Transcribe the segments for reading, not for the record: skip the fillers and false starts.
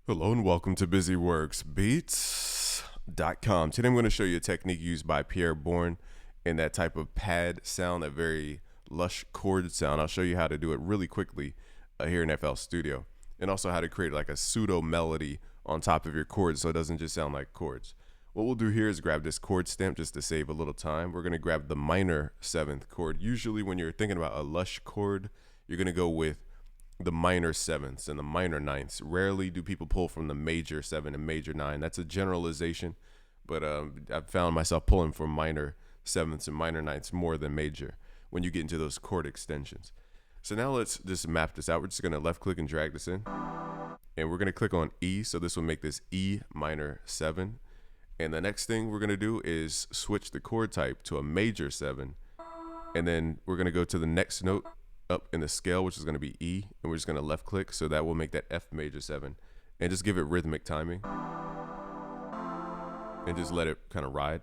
Hello and welcome to BusyWorksBeats.com. Today I'm going to show you a technique used by Pierre Bourne in that type of pad sound, that very lush chord sound. I'll show you how to do it really quickly here in FL Studio, and also how to create like a pseudo melody on top of your chords so it doesn't just sound like chords. What we'll do here is grab this chord stamp just to save a little time. We're going to grab the minor 7th chord. Usually when you're thinking about a lush chord, you're going to go with the minor 7ths and the minor 9ths. Rarely do people pull from the major 7 and major 9. That's a generalization, but I've found myself pulling from minor 7ths and minor 9ths more than major when you get into those chord extensions. So now let's just map this out. We're just going to left click and drag this in, and we're going to click on E. So this will make this E minor 7. And the next thing we're going to do is switch the chord type to a major 7. And then we're going to go to the next note up in the scale, which is going to be E, and we're just going to left click, so that will make that F major 7, and just give it rhythmic timing and just let it kind of ride.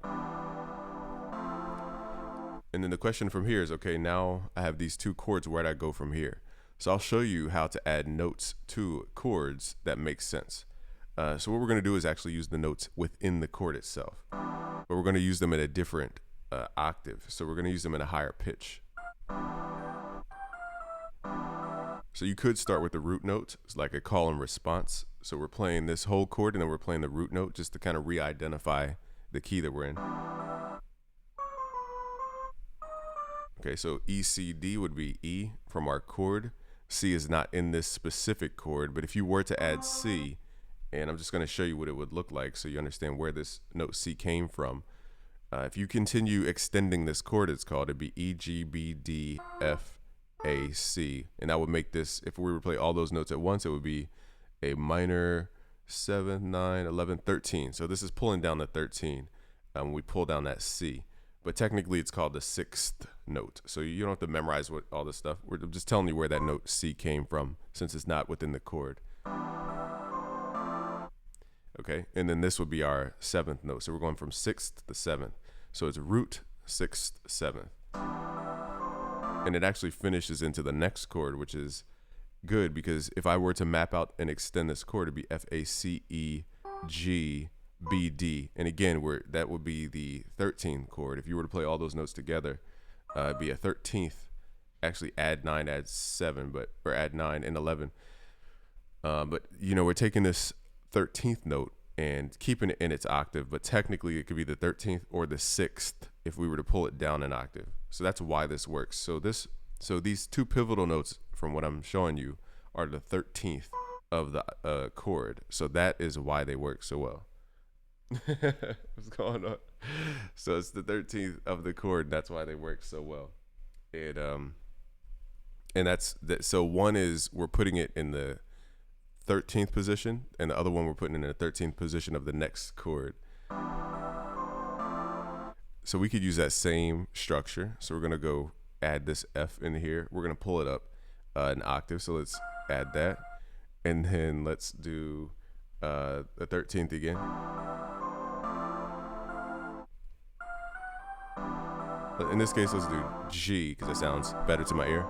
And then the question from here is, okay, now I have these two chords, where do I go from here? So I'll show you how to add notes to chords that make sense. So what we're going to do is actually use the notes within the chord itself, but we're going to use them at a different octave. So we're going to use them in a higher pitch. So you could start with the root note. It's like a call and response. So we're playing this whole chord and then we're playing the root note just to kind of re-identify the key that we're in. Okay, so E, C, D would be E from our chord. C is not in this specific chord, but if you were to add C, and I'm just going to show you what it would look like so you understand where this note C came from. If you continue extending this chord, it's called, it'd be E, G, B, D, F, A, C, and that would make this, if we were to play all those notes at once, it would be a minor 7, 9, 11, 13. So this is pulling down the 13 when we pull down that C, but technically it's called the 6th note. So you don't have to memorize what all this stuff. We're just telling you where that note C came from since it's not within the chord. Okay, and then this would be our 7th note. So we're going from 6th to 7th. So it's root, 6th, 7th. And it actually finishes into the next chord, which is good because if I were to map out and extend this chord, it'd be F, A, C, E, G, B, D. And again, that would be the 13th chord. If you were to play all those notes together, it'd be a 13th. Actually, add 9, add 7, or add 9 and 11. But you know, we're taking this 13th note and keeping it in its octave, but technically it could be the 13th or the 6th if we were to pull it down an octave. So that's why this works. So these two pivotal notes from what I'm showing you are the 13th of the chord. So that is why they work so well. What's going on? So it's the 13th of the chord. That's why they work so well. And that's that. So one is we're putting it in the 13th position, and the other one we're putting in the 13th position of the next chord. So we could use that same structure. So we're gonna go add this F in here. We're gonna pull it up an octave. So let's add that, and then let's do the 13th again. In this case, let's do G because it sounds better to my ear.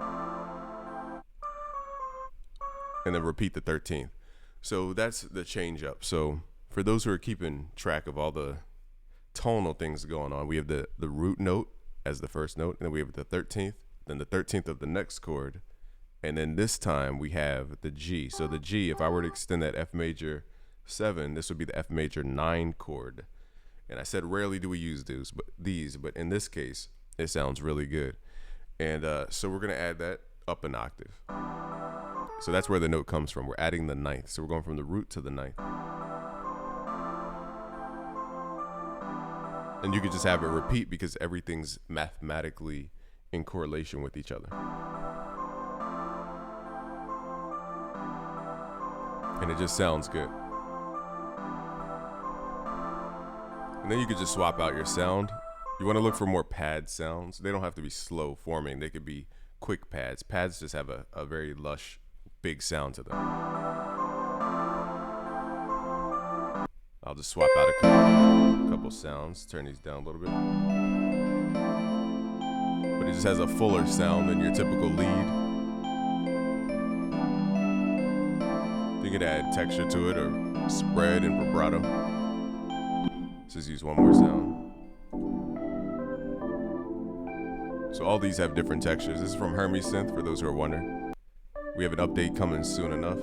And then repeat the 13th. So that's the change up. So for those who are keeping track of all the tonal things going on, we have the root note as the first note, and then we have the 13th, then the 13th of the next chord, and then this time we have the G. So the G, if I were to extend that F major 7, this would be the F major 9 chord. And I said rarely do we use these, but in this case, it sounds really good. And so we're gonna add that up an octave. So that's where the note comes from. We're adding the 9th. So we're going from the root to the 9th. And you could just have it repeat because everything's mathematically in correlation with each other. And it just sounds good. And then you could just swap out your sound. You want to look for more pad sounds. They don't have to be slow forming. They could be quick pads. Pads just have a very lush, big sound to them. I'll just swap out a couple sounds, turn these down a little bit. But it just has a fuller sound than your typical lead. you can add texture to it or spread and vibrato. Let's just use one more sound. So all these have different textures. This is from Hermes Synth, for those who are wondering. We have an update coming soon enough.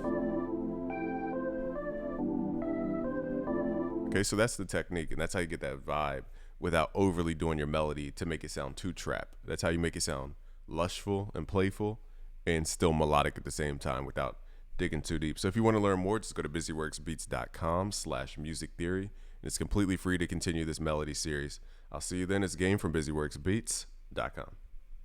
Okay, so that's the technique, and that's how you get that vibe without overly doing your melody to make it sound too trap. That's how you make it sound lushful and playful and still melodic at the same time without digging too deep. So if you want to learn more, just go to busyworksbeats.com/music theory. It's completely free to continue this melody series. I'll see you then. It's Game from busyworksbeats.com.